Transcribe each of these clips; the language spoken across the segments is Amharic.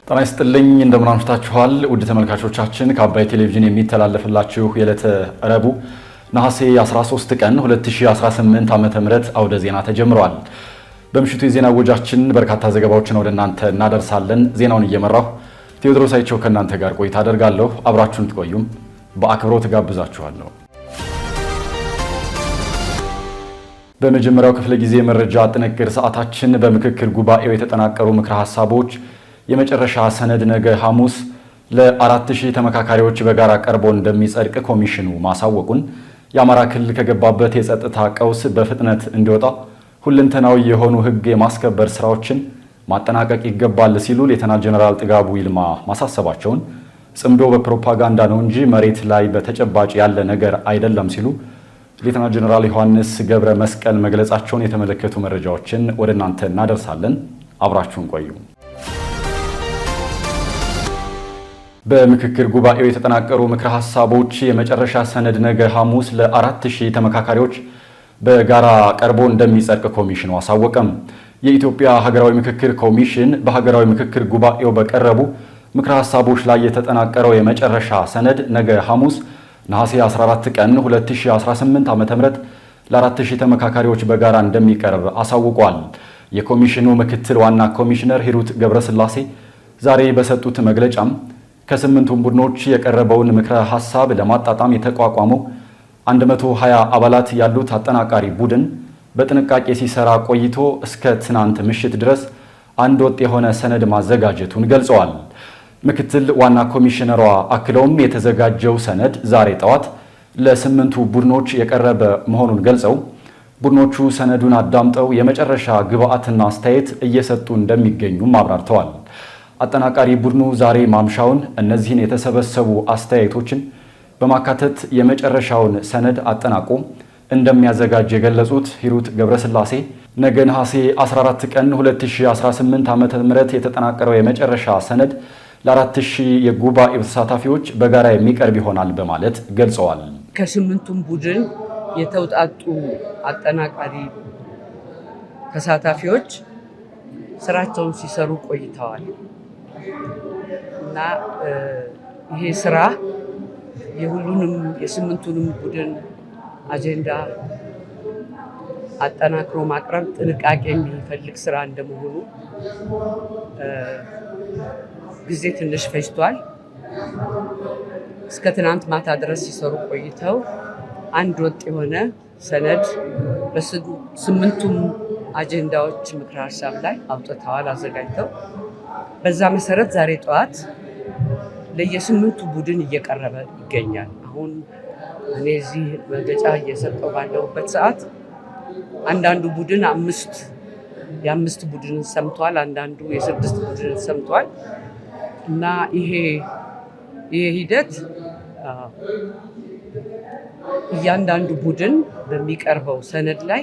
ጤና ይስጥልኝ እንደምን አምሽታችኋል ውድ ተመልካቾቻችን ከአባይ ቴሌቪዥን የሚተላለፍላችሁ የዕለተ ረቡዕ ነሐሴ 13 ቀን 2018 ዓ.ም አውደ ዜና ተጀምሯል። በምሽቱ የዜና ወጃችን በርካታ ዘገባዎችን ወደ እናንተ እናደርሳለን። ዜናውን እየመራሁ ቴዎድሮስ አይቸው ከእናንተ ጋር ቆይታ አደርጋለሁ። አብራችሁን ትቆዩም በአክብሮት ጋብዛችኋለሁ። በመጀመሪያው ክፍለ ጊዜ መረጃ ጥንቅር ሰዓታችን በምክክር ጉባኤው የተጠናቀሩ ምክረ ሐሳቦች የመጨረሻ ሰነድ ነገ ሐሙስ ለ4000 ተመካካሪዎች በጋራ ቀርቦ እንደሚጸድቅ ኮሚሽኑ ማሳወቁን፣ የአማራ ክልል ከገባበት የጸጥታ ቀውስ በፍጥነት እንዲወጣ ሁለንተናዊ የሆኑ ሕግ የማስከበር ስራዎችን ማጠናቀቅ ይገባል ሲሉ ሌተናል ጀነራል ጥጋቡ ይልማ ማሳሰባቸውን፣ ጽምዶ በፕሮፓጋንዳ ነው እንጂ መሬት ላይ በተጨባጭ ያለ ነገር አይደለም ሲሉ ሌተናል ጀነራል ዮሐንስ ገብረ መስቀል መግለጻቸውን የተመለከቱ መረጃዎችን ወደ እናንተ እናደርሳለን። አብራችሁን ቆዩ። በምክክር ጉባኤው የተጠናቀሩ ምክረ ሐሳቦች የመጨረሻ ሰነድ ነገ ሐሙስ ለ4000 ተመካካሪዎች በጋራ ቀርቦ እንደሚጸድቅ ኮሚሽኑ አሳወቀም። የኢትዮጵያ ሀገራዊ ምክክር ኮሚሽን በሀገራዊ ምክክር ጉባኤው በቀረቡ ምክረ ሐሳቦች ላይ የተጠናቀረው የመጨረሻ ሰነድ ነገ ሐሙስ ነሐሴ 14 ቀን 2018 ዓ.ም ለ4000 ተመካካሪዎች በጋራ እንደሚቀርብ አሳውቋል። የኮሚሽኑ ምክትል ዋና ኮሚሽነር ሂሩት ገብረስላሴ ዛሬ በሰጡት መግለጫም ከ8ቱም ቡድኖች የቀረበውን ምክረ ሐሳብ ለማጣጣም የተቋቋመው 120 አባላት ያሉት አጠናቃሪ ቡድን በጥንቃቄ ሲሰራ ቆይቶ እስከ ትናንት ምሽት ድረስ አንድ ወጥ የሆነ ሰነድ ማዘጋጀቱን ገልጸዋል። ምክትል ዋና ኮሚሽነሯ አክለውም የተዘጋጀው ሰነድ ዛሬ ጠዋት ለ8ቱ ቡድኖች የቀረበ መሆኑን ገልጸው ቡድኖቹ ሰነዱን አዳምጠው የመጨረሻ ግብአትና አስተያየት እየሰጡ እንደሚገኙም አብራርተዋል። አጠናቃሪ ቡድኑ ዛሬ ማምሻውን እነዚህን የተሰበሰቡ አስተያየቶችን በማካተት የመጨረሻውን ሰነድ አጠናቆ እንደሚያዘጋጅ የገለጹት ሂሩት ገብረስላሴ ነገ ነሐሴ 14 ቀን 2018 ዓ.ም የተጠናቀረው የመጨረሻ ሰነድ ለ4000 የጉባኤው ተሳታፊዎች በጋራ የሚቀርብ ይሆናል በማለት ገልጸዋል። ከ8ቱም ቡድን የተውጣጡ አጠናቃሪ ተሳታፊዎች ስራቸውን ሲሰሩ ቆይተዋል እና ይሄ ስራ የሁሉንም የ8ቱንም ቡድን አጀንዳ አጠናክሮ ማቅረብ ጥንቃቄ የሚፈልግ ስራ እንደመሆኑ ጊዜ ትንሽ ፈጅቷል። እስከ ትናንት ማታ ድረስ ሲሰሩ ቆይተው አንድ ወጥ የሆነ ሰነድ በ8ቱም አጀንዳዎች ምክረ ሐሳብ ላይ አውጥተዋል አዘጋጅተው። በዛ መሰረት ዛሬ ጠዋት ለየ8ቱ ቡድን እየቀረበ ይገኛል። አሁን እኔ እዚህ መግለጫ እየሰጠው ባለሁበት ሰዓት አንዳንዱ ቡድን የአምስት ቡድንን ሰምቷል፣ አንዳንዱ የ6 ቡድንን ሰምቷል እና ይሄ ሂደት እያንዳንዱ ቡድን በሚቀርበው ሰነድ ላይ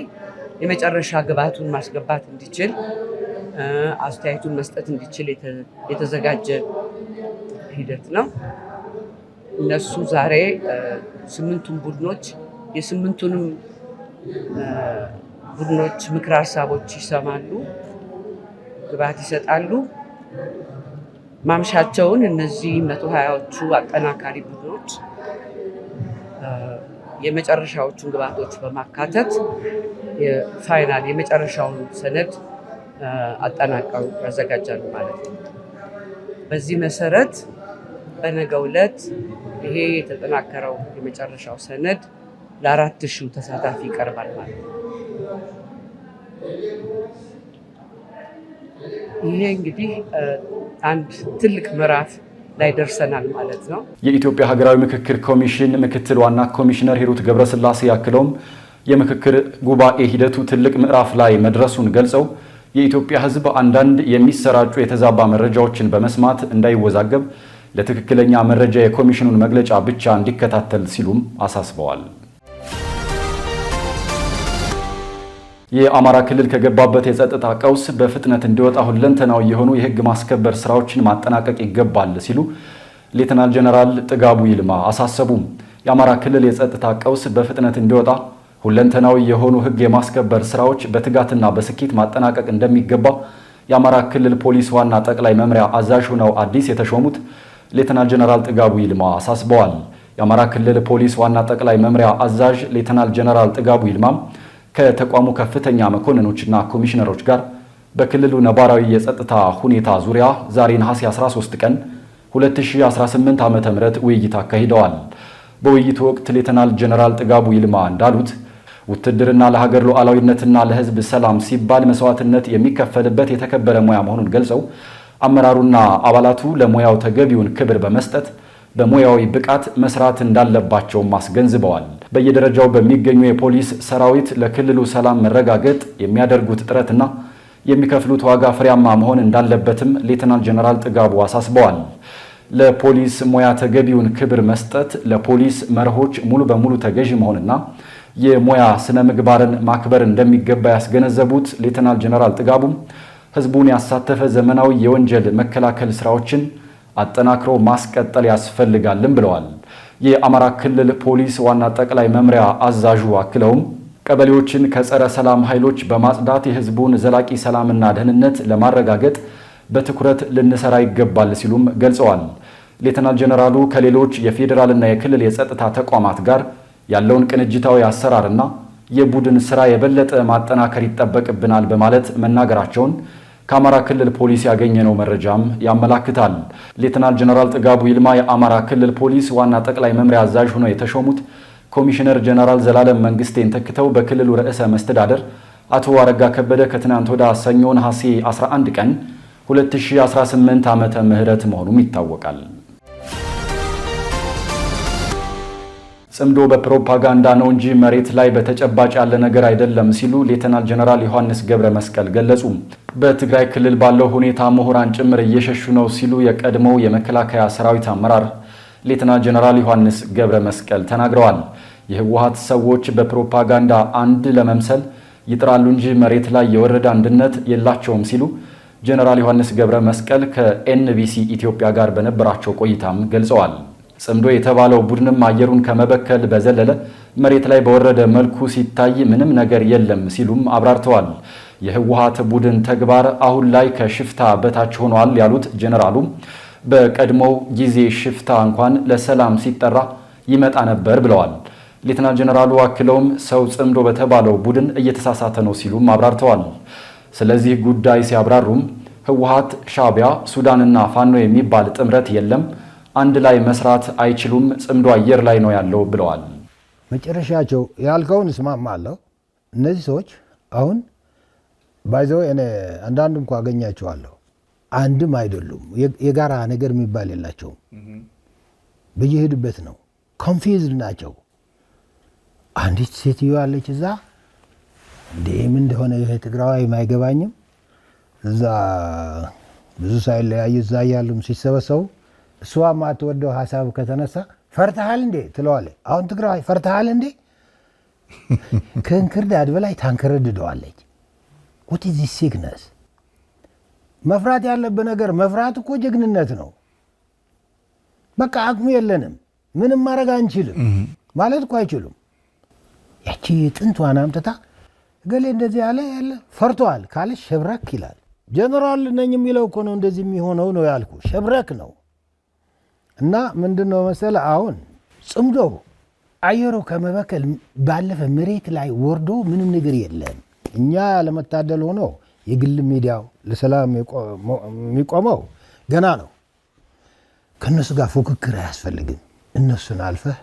የመጨረሻ ግብአቱን ማስገባት እንዲችል አስተያየቱን መስጠት እንዲችል የተዘጋጀ ሂደት ነው። እነሱ ዛሬ 8ቱም ቡድኖች የ8ቱንም ቡድኖች ምክረ ሐሳቦች ይሰማሉ፣ ግብአት ይሰጣሉ። ማምሻቸውን እነዚህ 120ዎቹ አጠናካሪ ቡድኖች የመጨረሻዎቹን ግብአቶች በማካተት የፋይናል የመጨረሻውን ሰነድ አጠናቀው ያዘጋጃሉ ማለት ነው። በዚህ መሰረት በነገው ዕለት ይሄ የተጠናከረው የመጨረሻው ሰነድ ለ4000 ተሳታፊ ይቀርባል ማለት ነው። ይሄ እንግዲህ አንድ ትልቅ ምዕራፍ ላይ ደርሰናል ማለት ነው። የኢትዮጵያ ሀገራዊ ምክክር ኮሚሽን ምክትል ዋና ኮሚሽነር ሂሩት ገብረስላሴ ያክለውም የምክክር ጉባኤ ሂደቱ ትልቅ ምዕራፍ ላይ መድረሱን ገልጸው የኢትዮጵያ ሕዝብ አንዳንድ የሚሰራጩ የተዛባ መረጃዎችን በመስማት እንዳይወዛገብ ለትክክለኛ መረጃ የኮሚሽኑን መግለጫ ብቻ እንዲከታተል ሲሉም አሳስበዋል። የአማራ ክልል ከገባበት የጸጥታ ቀውስ በፍጥነት እንዲወጣ ሁለንተናዊ የሆኑ የሕግ ማስከበር ስራዎችን ማጠናቀቅ ይገባል ሲሉ ሌተናል ጀነራል ጥጋቡ ይልማ አሳሰቡ። የአማራ ክልል የጸጥታ ቀውስ በፍጥነት እንዲወጣ ሁለንተናዊ የሆኑ ሕግ የማስከበር ስራዎች በትጋትና በስኬት ማጠናቀቅ እንደሚገባ የአማራ ክልል ፖሊስ ዋና ጠቅላይ መምሪያ አዛዥ ሆነው አዲስ የተሾሙት ሌተናል ጀነራል ጥጋቡ ይልማ አሳስበዋል። የአማራ ክልል ፖሊስ ዋና ጠቅላይ መምሪያ አዛዥ ሌተናል ጀነራል ጥጋቡ ይልማ ከተቋሙ ከፍተኛ መኮንኖችና ኮሚሽነሮች ጋር በክልሉ ነባራዊ የጸጥታ ሁኔታ ዙሪያ ዛሬ ነሐሴ 13 ቀን 2018 ዓ.ም ውይይት አካሂደዋል። በውይይቱ ወቅት ሌተናል ጀነራል ጥጋቡ ይልማ እንዳሉት ውትድርና ለሀገር ሉዓላዊነትና ለሕዝብ ሰላም ሲባል መስዋዕትነት የሚከፈልበት የተከበረ ሙያ መሆኑን ገልጸው አመራሩና አባላቱ ለሙያው ተገቢውን ክብር በመስጠት በሙያዊ ብቃት መስራት እንዳለባቸውም አስገንዝበዋል። በየደረጃው በሚገኙ የፖሊስ ሰራዊት ለክልሉ ሰላም መረጋገጥ የሚያደርጉት ጥረትና የሚከፍሉት ዋጋ ፍሬያማ መሆን እንዳለበትም ሌተናል ጀነራል ጥጋቡ አሳስበዋል። ለፖሊስ ሙያ ተገቢውን ክብር መስጠት፣ ለፖሊስ መርሆች ሙሉ በሙሉ ተገዥ መሆንና የሙያ ስነ ምግባርን ማክበር እንደሚገባ ያስገነዘቡት ሌተናል ጀነራል ጥጋቡም ህዝቡን ያሳተፈ ዘመናዊ የወንጀል መከላከል ስራዎችን አጠናክሮ ማስቀጠል ያስፈልጋልም ብለዋል። የአማራ ክልል ፖሊስ ዋና ጠቅላይ መምሪያ አዛዡ አክለውም ቀበሌዎችን ከጸረ ሰላም ኃይሎች በማጽዳት የህዝቡን ዘላቂ ሰላምና ደህንነት ለማረጋገጥ በትኩረት ልንሰራ ይገባል ሲሉም ገልጸዋል። ሌተናል ጀነራሉ ከሌሎች የፌዴራልና የክልል የጸጥታ ተቋማት ጋር ያለውን ቅንጅታዊ አሰራርና የቡድን ስራ የበለጠ ማጠናከር ይጠበቅብናል በማለት መናገራቸውን ከአማራ ክልል ፖሊስ ያገኘነው መረጃም ያመላክታል። ሌተናል ጀነራል ጥጋቡ ይልማ የአማራ ክልል ፖሊስ ዋና ጠቅላይ መምሪያ አዛዥ ሆነው የተሾሙት ኮሚሽነር ጀነራል ዘላለም መንግስቴን ተክተው በክልሉ ርዕሰ መስተዳደር አቶ አረጋ ከበደ ከትናንት ወደ ሰኞ ነሐሴ 11 ቀን 2018 ዓመተ ምህረት መሆኑም ይታወቃል። ጽምዶ በፕሮፓጋንዳ ነው እንጂ መሬት ላይ በተጨባጭ ያለ ነገር አይደለም ሲሉ ሌተናል ጀነራል ዮሐንስ ገብረ መስቀል ገለጹ። በትግራይ ክልል ባለው ሁኔታ ምሁራን ጭምር እየሸሹ ነው ሲሉ የቀድሞው የመከላከያ ሰራዊት አመራር ሌተናል ጀነራል ዮሐንስ ገብረ መስቀል ተናግረዋል። የህወሓት ሰዎች በፕሮፓጋንዳ አንድ ለመምሰል ይጥራሉ እንጂ መሬት ላይ የወረደ አንድነት የላቸውም ሲሉ ጀነራል ዮሐንስ ገብረ መስቀል ከኤንቢሲ ኢትዮጵያ ጋር በነበራቸው ቆይታም ገልጸዋል። ጽምዶ የተባለው ቡድንም አየሩን ከመበከል በዘለለ መሬት ላይ በወረደ መልኩ ሲታይ ምንም ነገር የለም ሲሉም አብራርተዋል። የህወሓት ቡድን ተግባር አሁን ላይ ከሽፍታ በታች ሆኗል ያሉት ጀነራሉ በቀድሞው ጊዜ ሽፍታ እንኳን ለሰላም ሲጠራ ይመጣ ነበር ብለዋል። ሌተናል ጀነራሉ አክለውም ሰው ጽምዶ በተባለው ቡድን እየተሳሳተ ነው ሲሉም አብራርተዋል። ስለዚህ ጉዳይ ሲያብራሩም ህወሓት፣ ሻዕቢያ፣ ሱዳንና ፋኖ የሚባል ጥምረት የለም፣ አንድ ላይ መስራት አይችሉም፣ ጽምዶ አየር ላይ ነው ያለው ብለዋል። መጨረሻቸው ያልከውን እስማማለሁ። እነዚህ ሰዎች አሁን ባይዘው እኔ አንዳንድ እንኳ አገኛቸዋለሁ፣ አንድም አይደሉም። የጋራ ነገር የሚባል የላቸውም። በየሄዱበት ነው፣ ኮንፊውዝድ ናቸው። አንዲት ሴትዮ አለች እዛ እንዴም እንደሆነ ይሄ ትግራዋይ አይገባኝም። እዛ ብዙ ሳይለያዩ እዛ ያሉም ሲሰበሰቡ እሷ ማትወደው ሀሳብ ከተነሳ ፈርተሃል እንዴ ትለዋለች። አሁን ትግራዋይ ፈርተሃል እንዴ ከእንክርዳድ በላይ ታንከረድደዋለች። what is this sickness? መፍራት ያለበት ነገር መፍራት እኮ ጀግንነት ነው። በቃ አቅሙ የለንም ምንም ማድረግ አንችልም ማለት እኮ አይችሉም። ያቺ ጥንቷን አምጥታ ገሌ እንደዚህ ያለ ፈርቷል ካለ ሸብረክ ይላል። ጀነራል ነኝ የሚለው እኮ ነው እንደዚህ የሚሆነው ነው ያልኩ፣ ሸብረክ ነው። እና ምንድነው መሰለ አሁን ጽምዶ አየሩ ከመበከል ባለፈ መሬት ላይ ወርዶ ምንም ነገር የለም። እኛ ለመታደል ሆኖ የግል ሚዲያው ለሰላም የሚቆመው ገና ነው። ከነሱ ጋር ፉክክር አያስፈልግም። እነሱን አልፈህ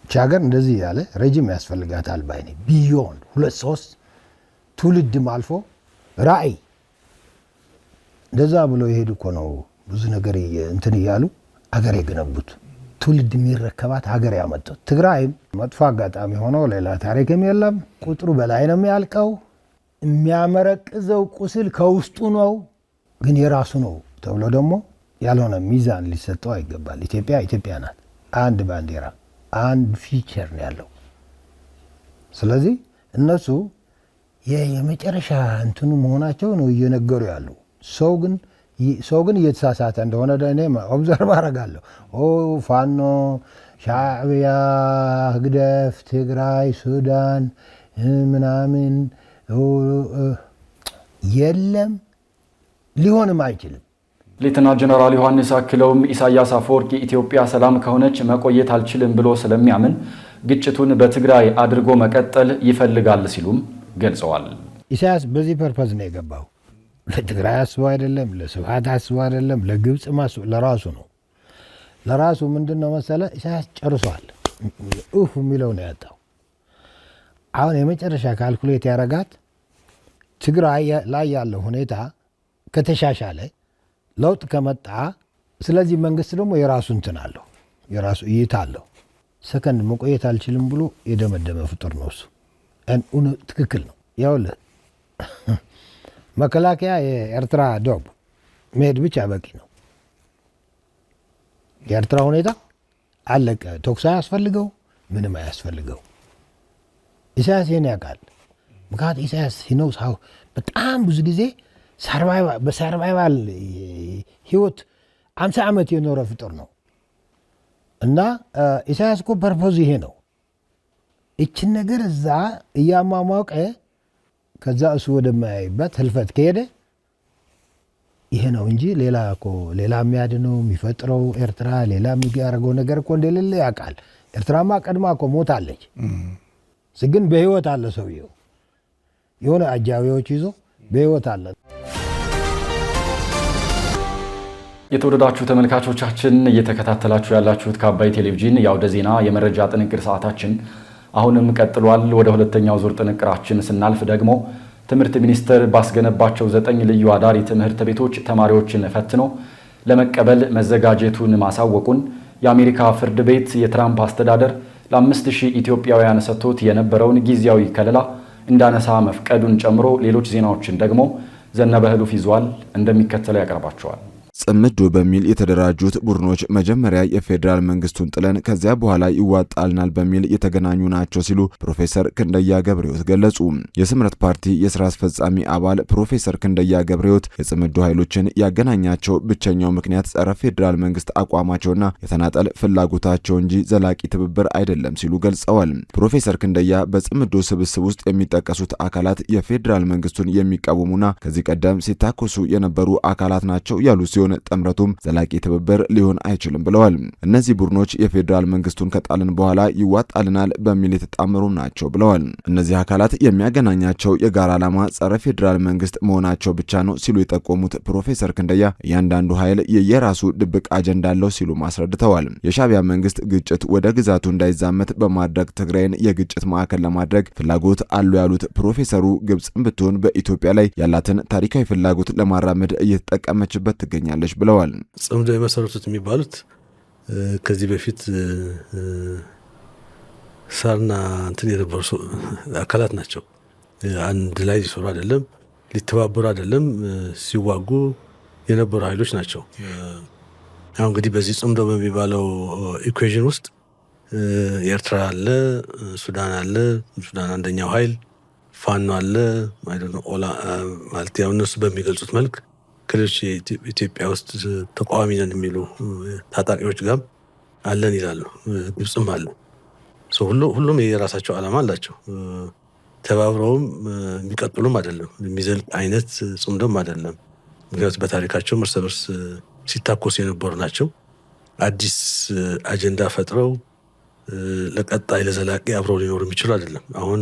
ቻገር እንደዚህ ያለ ረጅም ያስፈልጋታል ባይኔ ቢዮንድ 2-3 ትውልድም አልፎ ራዕይ እንደዛ ብሎ ይሄድ እኮ ነው። ብዙ ነገር እንትን እያሉ አገር የገነቡት ትውልድ የሚረከባት ሀገር ያመጡት። ትግራይም መጥፎ አጋጣሚ ሆኖ ሌላ ታሪክም የለም፣ ቁጥሩ በላይ ነው የሚያልቀው። የሚያመረቅዘው ቁስል ከውስጡ ነው፣ ግን የራሱ ነው ተብሎ ደግሞ ያልሆነ ሚዛን ሊሰጠው አይገባል። ኢትዮጵያ ናት። አንድ ባንዲራ አንድ ፊቸር ነው ያለው። ስለዚህ እነሱ የመጨረሻ እንትኑ መሆናቸው ነው እየነገሩ ያሉ። ሰው ግን እየተሳሳተ እንደሆነ እኔ ኦብዘርቭ አደርጋለሁ። ፋኖ፣ ሻዕቢያ፣ ህግደፍ፣ ትግራይ፣ ሱዳን ምናምን የለም፣ ሊሆንም አይችልም። ሌተናል ጀነራል ዮሐንስ አክለውም ኢሳያስ አፈወርቂ ኢትዮጵያ ሰላም ከሆነች መቆየት አልችልም ብሎ ስለሚያምን ግጭቱን በትግራይ አድርጎ መቀጠል ይፈልጋል ሲሉም ገልጸዋል። ኢሳያስ በዚህ ፐርፐዝ ነው የገባው። ለትግራይ አስቦ አይደለም፣ ለስብሃት አስቦ አይደለም፣ ለግብፅ ለራሱ ነው። ለራሱ ምንድነው መሰለ ኢሳያስ ጨርሷል። የሚለው ነው ያጣው። አሁን የመጨረሻ ካልኩሌት ያረጋት ትግራይ ላይ ያለው ሁኔታ ከተሻሻለ ለውጥ ከመጣ ስለዚህ መንግስት ደግሞ የራሱ እንትን አለው፣ የራሱ እይታ አለው። ሰከንድ መቆየት አልችልም ብሎ የደመደመ ፍጡር ነው እሱ። ትክክል ነው። ያውልህ መከላከያ የኤርትራ ዶብ መሄድ ብቻ በቂ ነው። የኤርትራ ሁኔታ አለቀ። ተኩስ አያስፈልገው፣ ምንም አያስፈልገው። ኢሳያስ ይህን ያውቃል። ምክንያቱም ኢሳያስ ሲነው በጣም ብዙ ጊዜ በሰርቫይቫል ህይወት 50 ዓመት የኖረ ፍጡር ነው እና ኢሳያስ እኮ ፐርፖዝ ይሄ ነው። ይችን ነገር እዛ እያሟሟቀ ከዛ እሱ ወደማያይበት ህልፈት ከሄደ ይሄ ነው እንጂ ሌላ የሚያድነው የሚፈጥረው ኤርትራ ሌላ የሚያደርገው ነገር እኮ እንደሌለ ያውቃል። ኤርትራማ ቀድማ እኮ ሞታለች። ግን በህይወት አለ ሰውየው፣ የሆነ አጃቢዎች ይዞ በህይወት አለ። የተወደዳችሁ ተመልካቾቻችን እየተከታተላችሁ ያላችሁት ከአባይ ቴሌቪዥን የአውደ ዜና የመረጃ ጥንቅር ሰዓታችን አሁንም ቀጥሏል። ወደ ሁለተኛው ዙር ጥንቅራችን ስናልፍ ደግሞ ትምህርት ሚኒስቴር ባስገነባቸው 9 ልዩ አዳሪ ትምህርት ቤቶች ተማሪዎችን ፈትኖ ለመቀበል መዘጋጀቱን ማሳወቁን የአሜሪካ ፍርድ ቤት የትራምፕ አስተዳደር ለ5000 ኢትዮጵያውያን ሰጥቶት የነበረውን ጊዜያዊ ከለላ እንዳነሳ መፍቀዱን ጨምሮ ሌሎች ዜናዎችን ደግሞ ዘነበ ህሉፍ ይዟል፣ እንደሚከተለው ያቀርባቸዋል። ጽምዶ በሚል የተደራጁት ቡድኖች መጀመሪያ የፌዴራል መንግስቱን ጥለን ከዚያ በኋላ ይዋጣልናል በሚል የተገናኙ ናቸው ሲሉ ፕሮፌሰር ክንደያ ገብረሕይወት ገለጹ። የስምረት ፓርቲ የስራ አስፈጻሚ አባል ፕሮፌሰር ክንደያ ገብረሕይወት የጽምዶ ኃይሎችን ያገናኛቸው ብቸኛው ምክንያት ጸረ ፌዴራል መንግስት አቋማቸውና የተናጠል ፍላጎታቸው እንጂ ዘላቂ ትብብር አይደለም ሲሉ ገልጸዋል። ፕሮፌሰር ክንደያ በጽምዶ ስብስብ ውስጥ የሚጠቀሱት አካላት የፌዴራል መንግስቱን የሚቃወሙና ከዚህ ቀደም ሲታኮሱ የነበሩ አካላት ናቸው ያሉ ሲሆን ጥምረቱም ዘላቂ ትብብር ሊሆን አይችልም ብለዋል። እነዚህ ቡድኖች የፌዴራል መንግስቱን ከጣልን በኋላ ይዋጣልናል በሚል የተጣመሩ ናቸው ብለዋል። እነዚህ አካላት የሚያገናኛቸው የጋራ ዓላማ ጸረ ፌዴራል መንግስት መሆናቸው ብቻ ነው ሲሉ የጠቆሙት ፕሮፌሰር ክንደያ እያንዳንዱ ኃይል የየራሱ ድብቅ አጀንዳ አለው ሲሉ አስረድተዋል። የሻዕቢያ መንግስት ግጭት ወደ ግዛቱ እንዳይዛመት በማድረግ ትግራይን የግጭት ማዕከል ለማድረግ ፍላጎት አሉ ያሉት ፕሮፌሰሩ ግብጽም ብትሆን በኢትዮጵያ ላይ ያላትን ታሪካዊ ፍላጎት ለማራመድ እየተጠቀመችበት ትገኛለች ብለዋል። ጽምዶ የመሰረቱት የሚባሉት ከዚህ በፊት ሳርና እንትን የነበሩ አካላት ናቸው። አንድ ላይ ሊሰሩ አይደለም፣ ሊተባበሩ አይደለም፣ ሲዋጉ የነበሩ ኃይሎች ናቸው። አሁን እንግዲህ በዚህ ጽምዶ በሚባለው ኢኩዌሽን ውስጥ ኤርትራ አለ፣ ሱዳን አለ። ሱዳን አንደኛው ኃይል፣ ፋኖ አለ ማለት ያው እነሱ በሚገልጹት መልክ ከሌሎች ኢትዮጵያ ውስጥ ተቃዋሚ ነን የሚሉ ታጣቂዎች ጋር አለን ይላሉ። ግብጽም አለ። ሁሉም የራሳቸው ዓላማ አላቸው። ተባብረውም የሚቀጥሉም አይደለም፣ የሚዘልቅ አይነት ጽምዶም አይደለም። ምክንያቱም በታሪካቸው እርስ በርስ ሲታኮሱ የነበሩ ናቸው። አዲስ አጀንዳ ፈጥረው ለቀጣይ ለዘላቂ አብረው ሊኖሩ የሚችሉ አይደለም። አሁን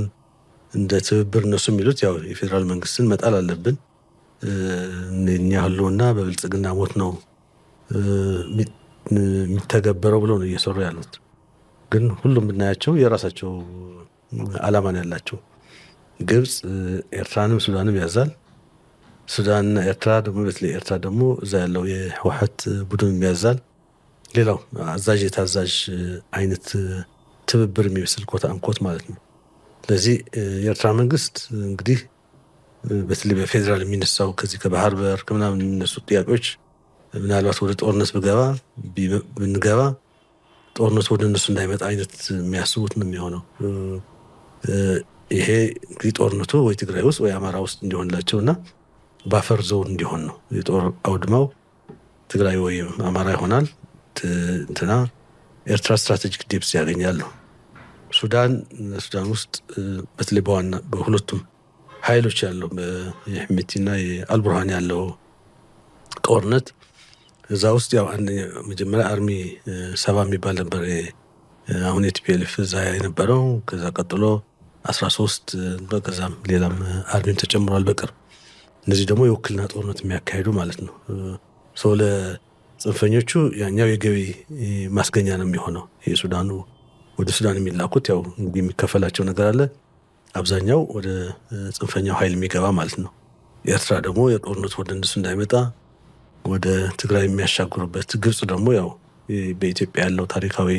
እንደ ትብብር እነሱ የሚሉት ያው የፌዴራል መንግስትን መጣል አለብን እኛ ህልውና በብልጽግና ሞት ነው የሚተገበረው ብለው ነው እየሰሩ ያሉት። ግን ሁሉም ብናያቸው የራሳቸው ዓላማ ነው ያላቸው። ግብጽ ኤርትራንም ሱዳንም ያዛል። ሱዳንና ኤርትራ ደግሞ በተለይ ኤርትራ ደግሞ እዛ ያለው የህወሓት ቡድን ያዛል። ሌላው አዛዥ የታዛዥ አይነት ትብብር የሚመስል ኮት አንኮት ማለት ነው። ስለዚህ የኤርትራ መንግስት እንግዲህ በተለይ በፌዴራል የሚነሳው ከዚህ ከባህር በር ከምናምን የሚነሱ ጥያቄዎች ምናልባት ወደ ጦርነት ብንገባ ጦርነቱ ወደ እነሱ እንዳይመጣ አይነት የሚያስቡት ነው የሚሆነው። ይሄ እንግዲህ ጦርነቱ ወይ ትግራይ ውስጥ ወይ አማራ ውስጥ እንዲሆንላቸው እና ባፈር ዞን እንዲሆን ነው። የጦር አውድማው ትግራይ ወይ አማራ ይሆናል። እንትና ኤርትራ ስትራቴጂክ ዴፕስ ያገኛሉ። ሱዳን ውስጥ በተለይ በሁለቱም ኃይሎች ያለው የህሚቲና የአልቡርሃን ያለው ጦርነት እዛ ውስጥ ያው መጀመሪያ አርሚ 7 የሚባል ነበር አሁን የቲፒኤልኤፍ እዛ የነበረው። ከዛ ቀጥሎ 13 በከዛም ሌላም አርሚም ተጨምሯል በቅርብ። እነዚህ ደግሞ የውክልና ጦርነት የሚያካሂዱ ማለት ነው። ሰው ለጽንፈኞቹ ያኛው የገቢ ማስገኛ ነው የሚሆነው። የሱዳኑ ወደ ሱዳን የሚላኩት ያው እንግዲህ የሚከፈላቸው ነገር አለ። አብዛኛው ወደ ጽንፈኛው ኃይል የሚገባ ማለት ነው። ኤርትራ ደግሞ የጦርነቱ ወደ እነሱ እንዳይመጣ ወደ ትግራይ የሚያሻግሩበት፣ ግብጽ ደግሞ ያው በኢትዮጵያ ያለው ታሪካዊ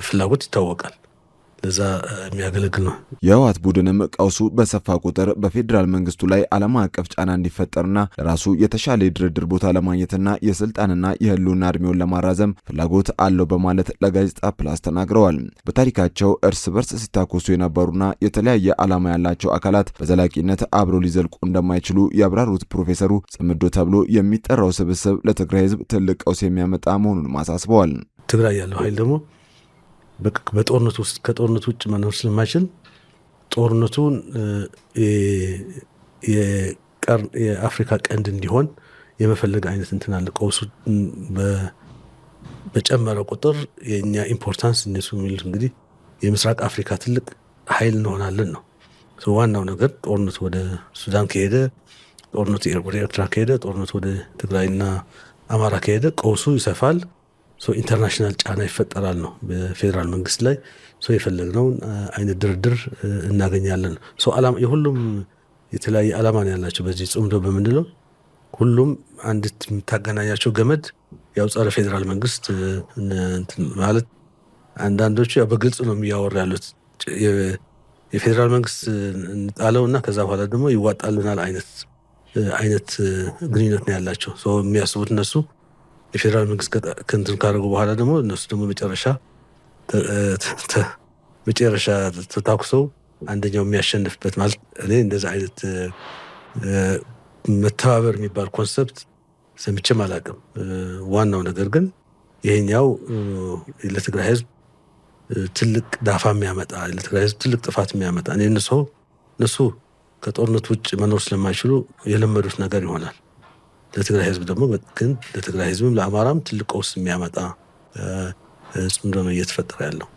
ፍላጎት ይታወቃል። ለዛ የሚያገለግል ነው። የህወሓት ቡድንም ቀውሱ በሰፋ ቁጥር በፌዴራል መንግስቱ ላይ ዓለም አቀፍ ጫና እንዲፈጠርና ለራሱ የተሻለ የድርድር ቦታ ለማግኘትና የስልጣንና የህልውና እድሜውን ለማራዘም ፍላጎት አለው በማለት ለጋዜጣ ፕላስ ተናግረዋል። በታሪካቸው እርስ በርስ ሲታኮሱ የነበሩና የተለያየ ዓላማ ያላቸው አካላት በዘላቂነት አብረው ሊዘልቁ እንደማይችሉ ያብራሩት ፕሮፌሰሩ ጽምዶ ተብሎ የሚጠራው ስብስብ ለትግራይ ህዝብ ትልቅ ቀውስ የሚያመጣ መሆኑን አሳስበዋል። ትግራይ ያለው ኃይል ደግሞ በጦርነቱ ውስጥ ከጦርነቱ ውጭ መኖር ስለማይችል ጦርነቱን የአፍሪካ ቀንድ እንዲሆን የመፈለግ አይነት እንትን አለ። ቀውሱ በጨመረ ቁጥር የኛ ኢምፖርታንስ እነሱ የሚሉት እንግዲህ የምስራቅ አፍሪካ ትልቅ ኃይል እንሆናለን ነው። ዋናው ነገር ጦርነቱ ወደ ሱዳን ከሄደ፣ ጦርነቱ ወደ ኤርትራ ከሄደ፣ ጦርነቱ ወደ ትግራይና አማራ ከሄደ ቀውሱ ይሰፋል። ኢንተርናሽናል ጫና ይፈጠራል ነው በፌዴራል መንግስት ላይ። የፈለግነውን አይነት ድርድር እናገኛለን። የሁሉም የተለያየ ዓላማ ነው ያላቸው። በዚህ ጽምዶ በምንለው ሁሉም አንድ የምታገናኛቸው ገመድ ያው ጸረ ፌዴራል መንግስት ማለት አንዳንዶቹ ያው በግልጽ ነው የሚያወሩ ያሉት የፌዴራል መንግስት እንጣለውና ከዛ በኋላ ደግሞ ይዋጣልናል አይነት ግንኙነት ነው ያላቸው። የሚያስቡት እነሱ የፌዴራል መንግስት ክንትን ካደረጉ በኋላ ደግሞ እነሱ ደግሞ መጨረሻ ተታኩሰው አንደኛው የሚያሸንፍበት ማለት እኔ እንደዚህ አይነት መተባበር የሚባል ኮንሰፕት ሰምቼም አላውቅም። ዋናው ነገር ግን ይሄኛው ለትግራይ ህዝብ ትልቅ ዳፋ የሚያመጣ፣ ለትግራይ ህዝብ ትልቅ ጥፋት የሚያመጣ እነሱ ከጦርነት ውጭ መኖር ስለማይችሉ የለመዱት ነገር ይሆናል። ለትግራይ ህዝብ ደግሞ ግን ለትግራይ ህዝብም ለአማራም ትልቅ ቀውስ የሚያመጣ ጽምዶ ነው እየተፈጠረ ያለው።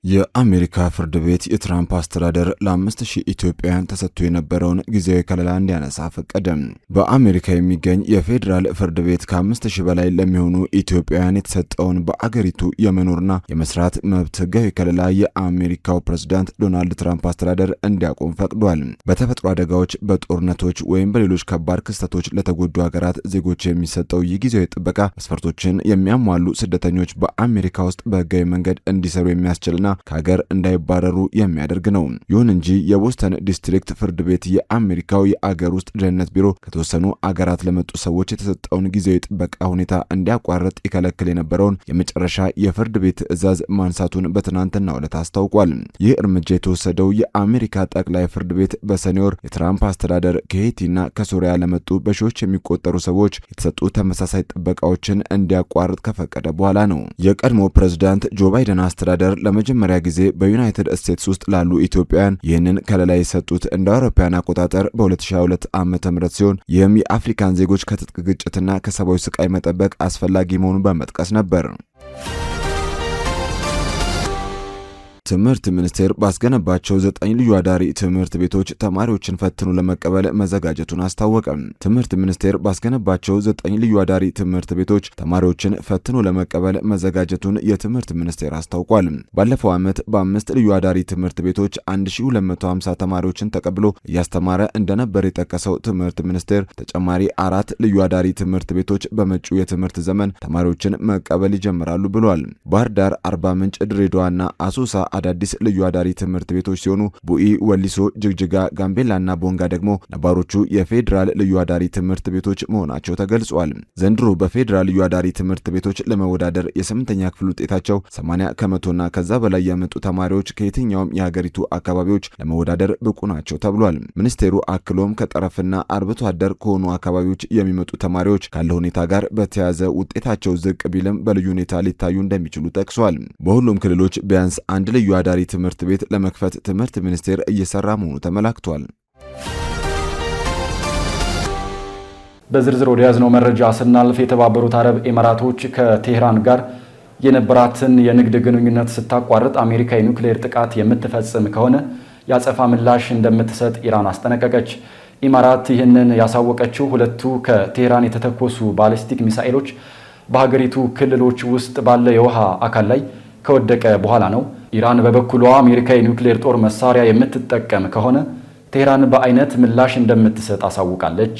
የአሜሪካ ፍርድ ቤት የትራምፕ አስተዳደር ለ5000 ኢትዮጵያውያን ተሰጥቶ የነበረውን ጊዜያዊ ከለላ እንዲያነሳ ፈቀደ። በአሜሪካ የሚገኝ የፌዴራል ፍርድ ቤት ከ5000 በላይ ለሚሆኑ ኢትዮጵያውያን የተሰጠውን በአገሪቱ የመኖርና የመስራት መብት ህጋዊ ከለላ የአሜሪካው ፕሬዝዳንት ዶናልድ ትራምፕ አስተዳደር እንዲያቆም ፈቅዷል። በተፈጥሮ አደጋዎች፣ በጦርነቶች ወይም በሌሎች ከባድ ክስተቶች ለተጎዱ ሀገራት ዜጎች የሚሰጠው ይህ ጊዜያዊ ጥበቃ መስፈርቶችን የሚያሟሉ ስደተኞች በአሜሪካ ውስጥ በህጋዊ መንገድ እንዲሰሩ የሚያስችልና ከሀገር እንዳይባረሩ የሚያደርግ ነው። ይሁን እንጂ የቦስተን ዲስትሪክት ፍርድ ቤት የአሜሪካው የአገር ውስጥ ደህንነት ቢሮ ከተወሰኑ አገራት ለመጡ ሰዎች የተሰጠውን ጊዜያዊ ጥበቃ ሁኔታ እንዲያቋርጥ ይከለክል የነበረውን የመጨረሻ የፍርድ ቤት ትዕዛዝ ማንሳቱን በትናንትናው ዕለት አስታውቋል። ይህ እርምጃ የተወሰደው የአሜሪካ ጠቅላይ ፍርድ ቤት በሰኔ ወር የትራምፕ አስተዳደር ከሄቲና ከሶሪያ ለመጡ በሺዎች የሚቆጠሩ ሰዎች የተሰጡ ተመሳሳይ ጥበቃዎችን እንዲያቋርጥ ከፈቀደ በኋላ ነው። የቀድሞ ፕሬዝዳንት ጆ ባይደን አስተዳደር ለመጀመሪያ ጊዜ በዩናይትድ ስቴትስ ውስጥ ላሉ ኢትዮጵያውያን ይህንን ከለላ የሰጡት እንደ አውሮፓውያን አቆጣጠር በ2022 ዓ.ም ሲሆን ይህም የአፍሪካን ዜጎች ከትጥቅ ግጭትና ከሰብአዊ ስቃይ መጠበቅ አስፈላጊ መሆኑን በመጥቀስ ነበር። ትምህርት ሚኒስቴር ባስገነባቸው 9 ልዩ አዳሪ ትምህርት ቤቶች ተማሪዎችን ፈትኖ ለመቀበል መዘጋጀቱን አስታወቀ። ትምህርት ሚኒስቴር ባስገነባቸው 9 ልዩ አዳሪ ትምህርት ቤቶች ተማሪዎችን ፈትኖ ለመቀበል መዘጋጀቱን የትምህርት ሚኒስቴር አስታውቋል። ባለፈው ዓመት በ5 ልዩ አዳሪ ትምህርት ቤቶች 1250 ተማሪዎችን ተቀብሎ እያስተማረ እንደነበር የጠቀሰው ትምህርት ሚኒስቴር ተጨማሪ 4 ልዩ አዳሪ ትምህርት ቤቶች በመጪው የትምህርት ዘመን ተማሪዎችን መቀበል ይጀምራሉ ብሏል። ባህር ዳር፣ አርባ ምንጭ፣ ድሬዳዋና አሶሳ አዳዲስ ልዩ አዳሪ ትምህርት ቤቶች ሲሆኑ ቡኢ፣ ወሊሶ፣ ጅግጅጋ፣ ጋምቤላና ቦንጋ ደግሞ ነባሮቹ የፌዴራል ልዩ አዳሪ ትምህርት ቤቶች መሆናቸው ተገልጿል። ዘንድሮ በፌዴራል ልዩ አዳሪ ትምህርት ቤቶች ለመወዳደር የ8ኛ ክፍል ውጤታቸው 80% ከዛ በላይ ያመጡ ተማሪዎች ከየትኛውም የሀገሪቱ አካባቢዎች ለመወዳደር ብቁ ናቸው ተብሏል። ሚኒስቴሩ አክሎም ከጠረፍና አርብቶ አደር ከሆኑ አካባቢዎች የሚመጡ ተማሪዎች ካለ ሁኔታ ጋር በተያያዘ ውጤታቸው ዝቅ ቢልም በልዩ ሁኔታ ሊታዩ እንደሚችሉ ጠቅሷል። በሁሉም ክልሎች ቢያንስ አንድ ልዩ ልዩ አዳሪ ትምህርት ቤት ለመክፈት ትምህርት ሚኒስቴር እየሰራ መሆኑ ተመላክቷል። በዝርዝር ወደ ያዝነው መረጃ ስናልፍ የተባበሩት አረብ ኤሚራቶች ከቴህራን ጋር የነበራትን የንግድ ግንኙነት ስታቋርጥ አሜሪካ የኒውክሌር ጥቃት የምትፈጽም ከሆነ ያጸፋ ምላሽ እንደምትሰጥ ኢራን አስጠነቀቀች። ኢማራት ይህንን ያሳወቀችው ሁለቱ ከቴህራን የተተኮሱ ባሊስቲክ ሚሳኤሎች በሀገሪቱ ክልሎች ውስጥ ባለ የውሃ አካል ላይ ከወደቀ በኋላ ነው። ኢራን በበኩሏ አሜሪካ የኒውክሌር ጦር መሳሪያ የምትጠቀም ከሆነ ቴህራን በአይነት ምላሽ እንደምትሰጥ አሳውቃለች።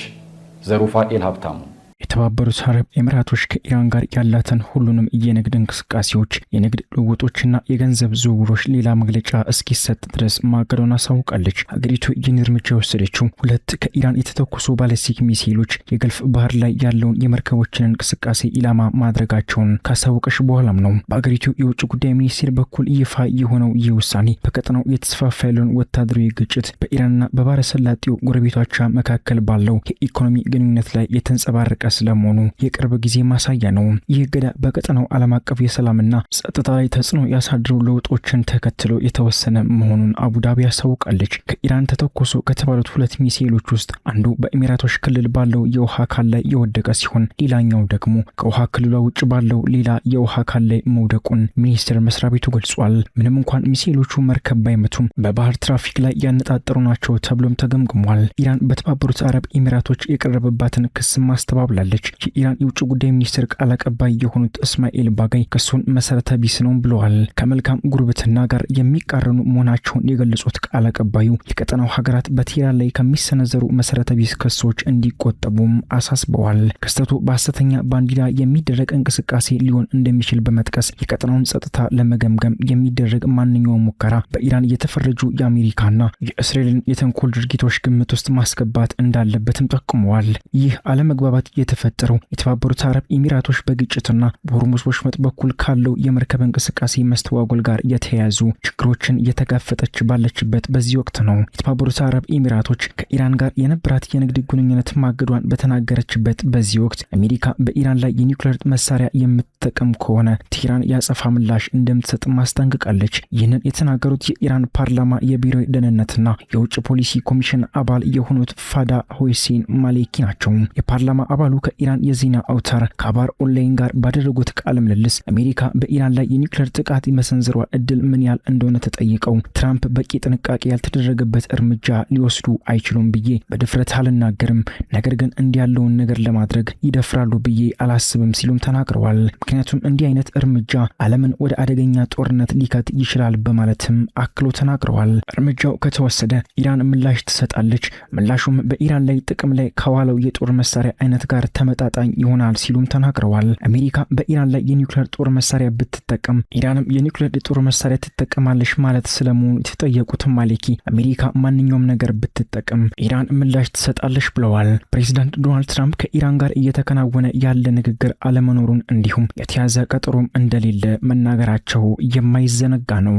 ዘሩፋኤል ሀብታሙ የተባበሩት አረብ ኤሚራቶች ከኢራን ጋር ያላትን ሁሉንም የንግድ እንቅስቃሴዎች የንግድ ልውውጦችና የገንዘብ ዝውውሮች ሌላ መግለጫ እስኪሰጥ ድረስ ማገዷን አሳውቃለች። ሀገሪቱ ይህን እርምጃ የወሰደችው ሁለት ከኢራን የተተኮሱ ባሊስቲክ ሚሳኤሎች የገልፍ ባህር ላይ ያለውን የመርከቦችን እንቅስቃሴ ኢላማ ማድረጋቸውን ካሳወቀች በኋላም ነው። በሀገሪቱ የውጭ ጉዳይ ሚኒስቴር በኩል ይፋ የሆነው ይህ ውሳኔ በቀጠናው የተስፋፋ ያለውን ወታደራዊ ግጭት በኢራንና በባህረ ሰላጤው ጎረቤቶቿ መካከል ባለው የኢኮኖሚ ግንኙነት ላይ የተንጸባረቀ ስለመሆኑ የቅርብ ጊዜ ማሳያ ነው። ይህ እገዳ በቀጠናው ዓለም አቀፍ የሰላምና ጸጥታ ላይ ተጽዕኖ ያሳድሩ ለውጦችን ተከትሎ የተወሰነ መሆኑን አቡዳቢ ያሳውቃለች። ከኢራን ተተኮሱ ከተባሉት ሁለት ሚሳኤሎች ውስጥ አንዱ በኤሚራቶች ክልል ባለው የውሃ አካል ላይ የወደቀ ሲሆን ሌላኛው ደግሞ ከውሃ ክልሏ ውጭ ባለው ሌላ የውሃ አካል ላይ መውደቁን ሚኒስቴር መስሪያ ቤቱ ገልጿል። ምንም እንኳን ሚሳኤሎቹ መርከብ ባይመቱም በባህር ትራፊክ ላይ ያነጣጠሩ ናቸው ተብሎም ተገምግሟል። ኢራን በተባበሩት አረብ ኤሚራቶች የቀረበባትን ክስ ማስተባበል የኢራን የውጭ ጉዳይ ሚኒስትር ቃል አቀባይ የሆኑት እስማኤል ባጋይ ክሱን መሰረተ ቢስ ነው ብለዋል። ከመልካም ጉርብትና ጋር የሚቃረኑ መሆናቸውን የገለጹት ቃል አቀባዩ የቀጠናው ሀገራት በቴህራን ላይ ከሚሰነዘሩ መሰረተ ቢስ ክሶች እንዲቆጠቡም አሳስበዋል። ክስተቱ በሐሰተኛ ባንዲራ የሚደረግ እንቅስቃሴ ሊሆን እንደሚችል በመጥቀስ የቀጠናውን ጸጥታ ለመገምገም የሚደረግ ማንኛውም ሙከራ በኢራን የተፈረጁ የአሜሪካና የእስራኤልን የተንኮል ድርጊቶች ግምት ውስጥ ማስገባት እንዳለበትም ጠቁመዋል። ይህ አለመግባባት የተፈጠረው የተባበሩት አረብ ኤሚራቶች በግጭትና በሆርሙዝ ወሽመጥ በኩል ካለው የመርከብ እንቅስቃሴ መስተዋጎል ጋር የተያያዙ ችግሮችን እየተጋፈጠች ባለችበት በዚህ ወቅት ነው። የተባበሩት አረብ ኤሚራቶች ከኢራን ጋር የነበራት የንግድ ግንኙነት ማገዷን በተናገረችበት በዚህ ወቅት አሜሪካ በኢራን ላይ የኒውክሌር መሳሪያ የምትጠቀም ከሆነ ቴህራን ያጸፋ ምላሽ እንደምትሰጥ ማስጠንቅቃለች። ይህንን የተናገሩት የኢራን ፓርላማ የብሔራዊ ደህንነትና የውጭ ፖሊሲ ኮሚሽን አባል የሆኑት ፋዳ ሆሴን ማሌኪ ናቸው። የፓርላማ አባሉ ከኢራን የዜና አውታር ካባር ኦንላይን ጋር ባደረጉት ቃለ ምልልስ አሜሪካ በኢራን ላይ የኒውክሌር ጥቃት የመሰንዘሯ እድል ምን ያህል እንደሆነ ተጠይቀው ትራምፕ በቂ ጥንቃቄ ያልተደረገበት እርምጃ ሊወስዱ አይችሉም ብዬ በድፍረት አልናገርም፣ ነገር ግን እንዲህ ያለውን ነገር ለማድረግ ይደፍራሉ ብዬ አላስብም ሲሉም ተናግረዋል። ምክንያቱም እንዲህ አይነት እርምጃ ዓለምን ወደ አደገኛ ጦርነት ሊከት ይችላል በማለትም አክሎ ተናግረዋል። እርምጃው ከተወሰደ ኢራን ምላሽ ትሰጣለች፣ ምላሹም በኢራን ላይ ጥቅም ላይ ከዋለው የጦር መሳሪያ አይነት ጋር ተመጣጣኝ ይሆናል ሲሉም ተናግረዋል። አሜሪካ በኢራን ላይ የኒውክሌር ጦር መሳሪያ ብትጠቀም ኢራንም የኒውክሌር ጦር መሳሪያ ትጠቀማለች ማለት ስለመሆኑ የተጠየቁት ማሌኪ አሜሪካ ማንኛውም ነገር ብትጠቀም ኢራን ምላሽ ትሰጣለች ብለዋል። ፕሬዚዳንት ዶናልድ ትራምፕ ከኢራን ጋር እየተከናወነ ያለ ንግግር አለመኖሩን እንዲሁም የተያዘ ቀጠሮም እንደሌለ መናገራቸው የማይዘነጋ ነው።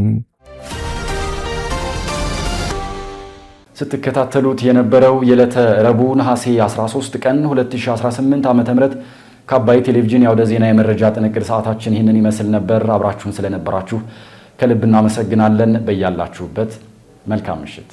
ስትከታተሉት የነበረው የዕለተ ረቡዕ ነሐሴ 13 ቀን 2018 ዓ.ም ከአባይ ቴሌቪዥን የአውደ ዜና የመረጃ ጥንቅር ሰዓታችን ይህንን ይመስል ነበር። አብራችሁን ስለነበራችሁ ከልብ እናመሰግናለን። በያላችሁበት መልካም ምሽት።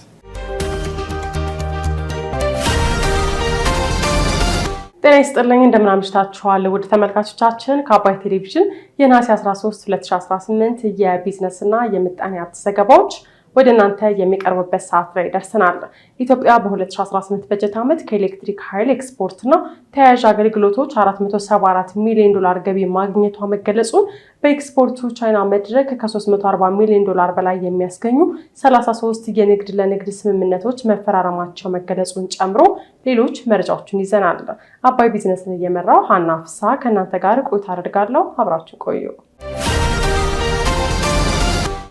ጤና ይስጥልኝ፣ እንደምን አምሽታችኋል ውድ ተመልካቾቻችን። ከአባይ ቴሌቪዥን የነሐሴ 13 2018 የቢዝነስና የምጣኔ ሀብት ዘገባዎች ወደ እናንተ የሚቀርብበት ሰዓት ላይ ደርሰናል። ኢትዮጵያ በ2018 በጀት ዓመት ከኤሌክትሪክ ኃይል ኤክስፖርትና ተያያዥ አገልግሎቶች 474 ሚሊዮን ዶላር ገቢ ማግኘቷ መገለጹን በኤክስፖርቱ ቻይና መድረክ ከ340 ሚሊዮን ዶላር በላይ የሚያስገኙ 33 የንግድ ለንግድ ስምምነቶች መፈራረማቸው መገለጹን ጨምሮ ሌሎች መረጃዎችን ይዘናል። አባይ ቢዝነስን እየመራው ሀና ፍስሐ ከእናንተ ጋር ቆይታ አደርጋለሁ። አብራችሁ ቆዩ።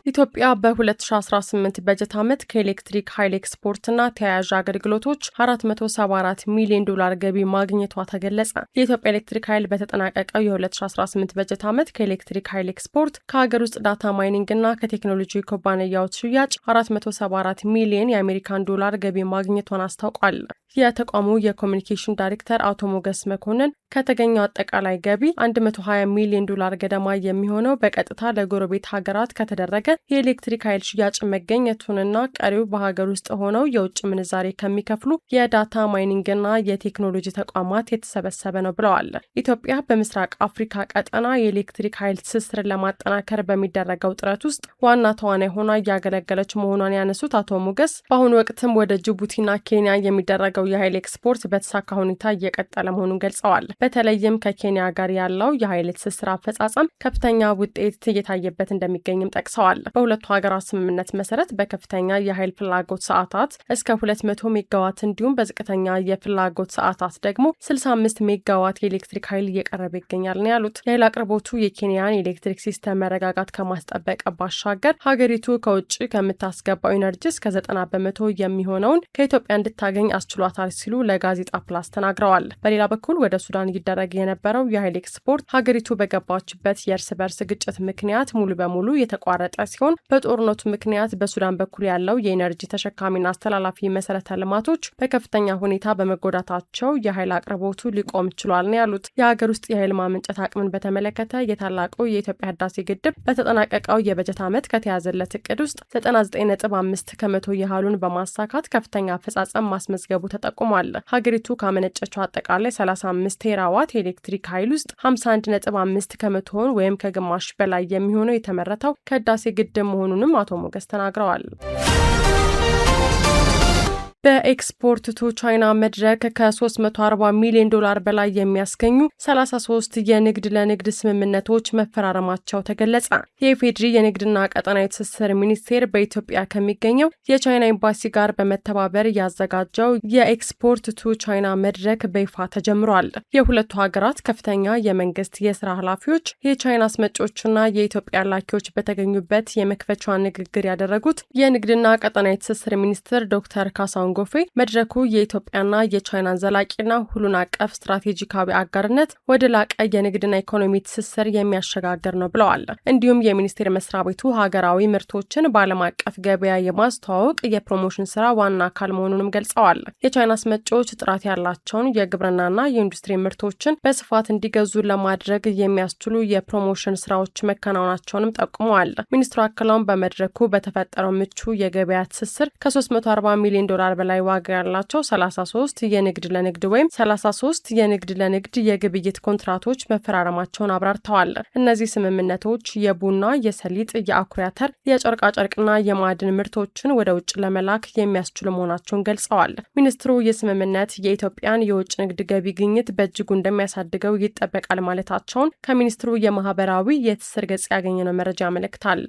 ኢትዮጵያ በ2018 በጀት ዓመት ከኤሌክትሪክ ኃይል ኤክስፖርትና ተያያዥ አገልግሎቶች 474 ሚሊዮን ዶላር ገቢ ማግኘቷ ተገለጸ። የኢትዮጵያ ኤሌክትሪክ ኃይል በተጠናቀቀው የ2018 በጀት ዓመት ከኤሌክትሪክ ኃይል ኤክስፖርት፣ ከሀገር ውስጥ ዳታ ማይኒንግ እና ከቴክኖሎጂ ኩባንያዎች ሽያጭ 474 ሚሊዮን የአሜሪካን ዶላር ገቢ ማግኘቷን አስታውቋል። የተቋሙ የኮሚኒኬሽን ዳይሬክተር አቶ ሞገስ መኮንን ከተገኘው አጠቃላይ ገቢ $120 ሚሊዮን ገደማ የሚሆነው በቀጥታ ለጎረቤት ሀገራት ከተደረገ የኤሌክትሪክ ኃይል ሽያጭ መገኘቱንና ቀሪው በሀገር ውስጥ ሆነው የውጭ ምንዛሬ ከሚከፍሉ የዳታ ማይኒንግና የቴክኖሎጂ ተቋማት የተሰበሰበ ነው ብለዋል። ኢትዮጵያ በምስራቅ አፍሪካ ቀጠና የኤሌክትሪክ ኃይል ትስስርን ለማጠናከር በሚደረገው ጥረት ውስጥ ዋና ተዋናይ ሆና እያገለገለች መሆኗን ያነሱት አቶ ሞገስ በአሁኑ ወቅትም ወደ ጅቡቲና ኬንያ የሚደረገው የኃይል ኤክስፖርት በተሳካ ሁኔታ እየቀጠለ መሆኑን ገልጸዋል። በተለይም ከኬንያ ጋር ያለው የኃይል ትስስር አፈጻጸም ከፍተኛ ውጤት እየታየበት እንደሚገኝም ጠቅሰዋል። በሁለቱ ሀገራት ስምምነት መሰረት በከፍተኛ የኃይል ፍላጎት ሰዓታት እስከ 200 ሜጋዋት እንዲሁም በዝቅተኛ የፍላጎት ሰዓታት ደግሞ 65 ሜጋዋት የኤሌክትሪክ ኃይል እየቀረበ ይገኛል ነው ያሉት። የኃይል አቅርቦቱ የኬንያን የኤሌክትሪክ ሲስተም መረጋጋት ከማስጠበቅ ባሻገር ሀገሪቱ ከውጭ ከምታስገባው ኢነርጂ እስከ 90% የሚሆነውን ከኢትዮጵያ እንድታገኝ አስችሏታል ሲሉ ለጋዜጣ ፕላስ ተናግረዋል። በሌላ በኩል ወደ ሱዳን ይደረግ የነበረው የኃይል ኤክስፖርት ሀገሪቱ በገባችበት የእርስ በርስ ግጭት ምክንያት ሙሉ በሙሉ የተቋረጠ ሲሆን በጦርነቱ ምክንያት በሱዳን በኩል ያለው የኢነርጂ ተሸካሚና አስተላላፊ መሰረተ ልማቶች በከፍተኛ ሁኔታ በመጎዳታቸው የኃይል አቅርቦቱ ሊቆም ችሏል ነው ያሉት። የሀገር ውስጥ የኃይል ማመንጨት አቅምን በተመለከተ የታላቁ የኢትዮጵያ ህዳሴ ግድብ በተጠናቀቀው የበጀት ዓመት ከተያዘለት እቅድ ውስጥ 99.5% ያህሉን በማሳካት ከፍተኛ አፈጻጸም ማስመዝገቡ ተጠቁሟል። ሀገሪቱ ካመነጨችው አጠቃላይ 35 ቴራዋት የኤሌክትሪክ ኃይል ውስጥ 51.5% ወይም ከግማሽ በላይ የሚሆነው የተመረተው ከህዳሴ ግድብ መሆኑንም አቶ ሞገስ ተናግረዋል። በኤክስፖርት ቱ ቻይና መድረክ ከ$340 ሚሊዮን በላይ የሚያስገኙ 33 የንግድ ለንግድ ስምምነቶች መፈራረማቸው ተገለጸ። የኢፌዴሪ የንግድና ቀጠናዊ ትስስር ሚኒስቴር በኢትዮጵያ ከሚገኘው የቻይና ኤምባሲ ጋር በመተባበር ያዘጋጀው የኤክስፖርት ቱ ቻይና መድረክ በይፋ ተጀምሯል። የሁለቱ ሀገራት ከፍተኛ የመንግስት የስራ ኃላፊዎች፣ የቻይና አስመጪዎችና የኢትዮጵያ ላኪዎች በተገኙበት የመክፈቻ ንግግር ያደረጉት የንግድና ቀጠናዊ ትስስር ሚኒስትር ዶክተር ካሳሁን ጎፌ መድረኩ የኢትዮጵያና የቻይናን ዘላቂና ሁሉን አቀፍ ስትራቴጂካዊ አጋርነት ወደ ላቀ የንግድና ኢኮኖሚ ትስስር የሚያሸጋግር ነው ብለዋል። እንዲሁም የሚኒስቴር መስሪያ ቤቱ ሀገራዊ ምርቶችን በዓለም አቀፍ ገበያ የማስተዋወቅ የፕሮሞሽን ስራ ዋና አካል መሆኑንም ገልጸዋል። የቻይና አስመጪዎች ጥራት ያላቸውን የግብርናና የኢንዱስትሪ ምርቶችን በስፋት እንዲገዙ ለማድረግ የሚያስችሉ የፕሮሞሽን ስራዎች መከናወናቸውንም ጠቁመዋል። ሚኒስትሩ አክለውም በመድረኩ በተፈጠረው ምቹ የገበያ ትስስር ከ$340 ሚሊዮን በላይ ዋጋ ያላቸው 33 የንግድ ለንግድ ወይም 33 የንግድ ለንግድ የግብይት ኮንትራቶች መፈራረማቸውን አብራርተዋል። እነዚህ ስምምነቶች የቡና፣ የሰሊጥ፣ የአኩሪ አተር፣ የጨርቃጨርቅና የማዕድን ምርቶችን ወደ ውጭ ለመላክ የሚያስችሉ መሆናቸውን ገልጸዋል። ሚኒስትሩ የስምምነት የኢትዮጵያን የውጭ ንግድ ገቢ ግኝት በእጅጉ እንደሚያሳድገው ይጠበቃል ማለታቸውን ከሚኒስትሩ የማህበራዊ የትስስር ገጽ ያገኘነው መረጃ ያመለክታል።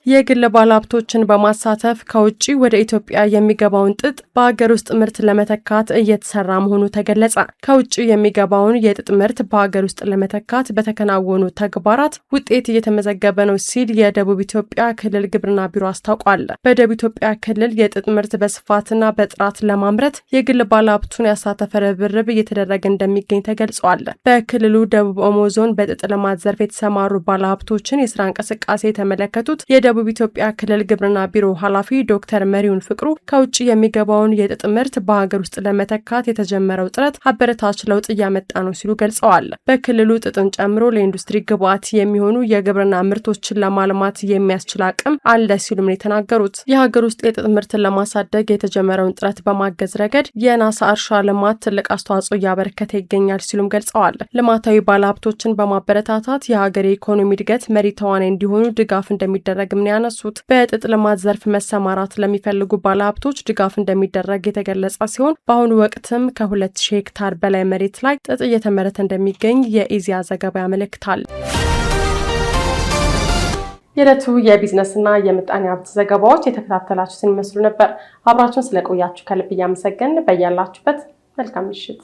የግል ባለሀብቶችን በማሳተፍ ከውጭ ወደ ኢትዮጵያ የሚገባውን ጥጥ በሀገር ውስጥ ምርት ለመተካት እየተሰራ መሆኑ ተገለጸ። ከውጭ የሚገባውን የጥጥ ምርት በሀገር ውስጥ ለመተካት በተከናወኑ ተግባራት ውጤት እየተመዘገበ ነው ሲል የደቡብ ኢትዮጵያ ክልል ግብርና ቢሮ አስታውቋል። በደቡብ ኢትዮጵያ ክልል የጥጥ ምርት በስፋትና በጥራት ለማምረት የግል ባለሀብቱን ያሳተፈ ርብርብ እየተደረገ እንደሚገኝ ተገልጿል። በክልሉ ደቡብ ኦሞ ዞን በጥጥ ልማት ዘርፍ የተሰማሩ ባለሀብቶችን የስራ እንቅስቃሴ የተመለከቱት የደቡብ ኢትዮጵያ ክልል ግብርና ቢሮ ኃላፊ ዶክተር መሪውን ፍቅሩ ከውጭ የሚገባውን የጥጥ ምርት በሀገር ውስጥ ለመተካት የተጀመረው ጥረት አበረታች ለውጥ እያመጣ ነው ሲሉ ገልጸዋል። በክልሉ ጥጥን ጨምሮ ለኢንዱስትሪ ግብዓት የሚሆኑ የግብርና ምርቶችን ለማልማት የሚያስችል አቅም አለ ሲሉም ነው የተናገሩት። የሀገር ውስጥ የጥጥ ምርትን ለማሳደግ የተጀመረውን ጥረት በማገዝ ረገድ የናሳ እርሻ ልማት ትልቅ አስተዋጽኦ እያበረከተ ይገኛል ሲሉም ገልጸዋል። ልማታዊ ባለሀብቶችን በማበረታታት የሀገር የኢኮኖሚ እድገት መሪ ተዋናይ እንዲሆኑ ድጋፍ እንደሚደረግም ያነሱት። በጥጥ ልማት ዘርፍ መሰማራት ለሚፈልጉ ባለሀብቶች ድጋፍ እንደሚደረግ የተገለጸ ሲሆን በአሁኑ ወቅትም ከ2000 ሄክታር በላይ መሬት ላይ ጥጥ እየተመረተ እንደሚገኝ የኢዜአ ዘገባ ያመለክታል። የዕለቱ የቢዝነስና የምጣኔ ሀብት ዘገባዎች የተከታተላችሁትን ይመስሉ ነበር። አብራችሁን ስለቆያችሁ ከልብ እያመሰገን በያላችሁበት መልካም ምሽት